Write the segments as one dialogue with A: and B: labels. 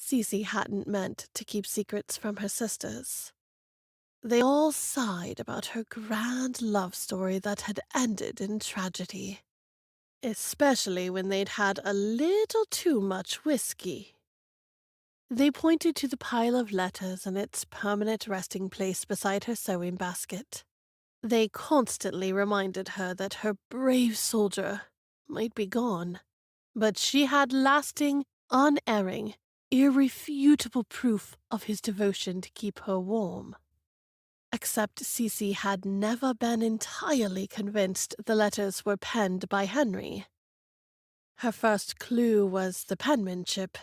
A: Cece hadn't meant to keep secrets from her sisters. They all sighed about her grand love story that had ended in tragedy, especially when they'd had a little too much whiskey. They pointed to the pile of letters and its permanent resting place beside her sewing basket. They constantly reminded her that her brave soldier might be gone, but she had lasting, unerring, irrefutable proof of his devotion to keep her warm. Except Cece had never been entirely convinced the letters were penned by Henry. Her first clue was the penmanship.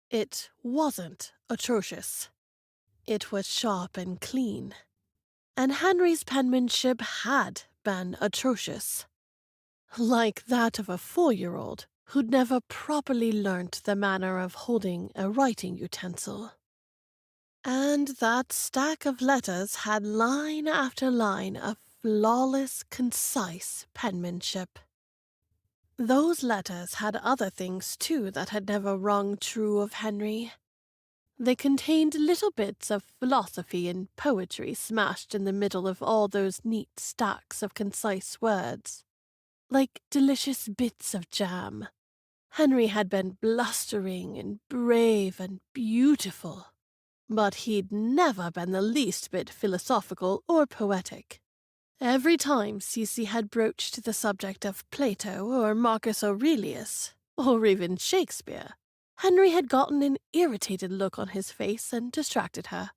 A: It wasn't atrocious. It was sharp and clean. And Henry's penmanship had been atrocious. Like that of a 4-year-old who'd never properly learnt the manner of holding a writing utensil. And that stack of letters had line after line of flawless, concise penmanship. Those letters had other things, too, that had never rung true of Henry. They contained little bits of philosophy and poetry smashed in the middle of all those neat stacks of concise words, like delicious bits of jam. Henry had been blustering and brave and beautiful, but he'd never been the least bit philosophical or poetic. Every time Cece had broached the subject of Plato or Marcus Aurelius, or even Shakespeare, Henry had gotten an irritated look on his face and distracted her,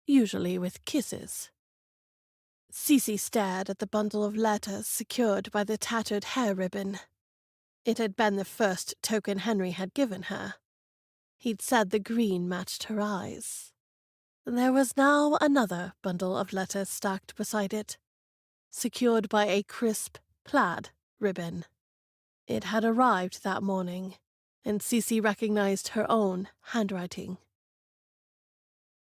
A: usually with kisses. Cece stared at the bundle of letters secured by the tattered hair ribbon. It had been the first token Henry had given her. He'd said the green matched her eyes. There was now another bundle of letters stacked beside it, secured by a crisp plaid ribbon. It had arrived that morning, and Cece recognized her own handwriting.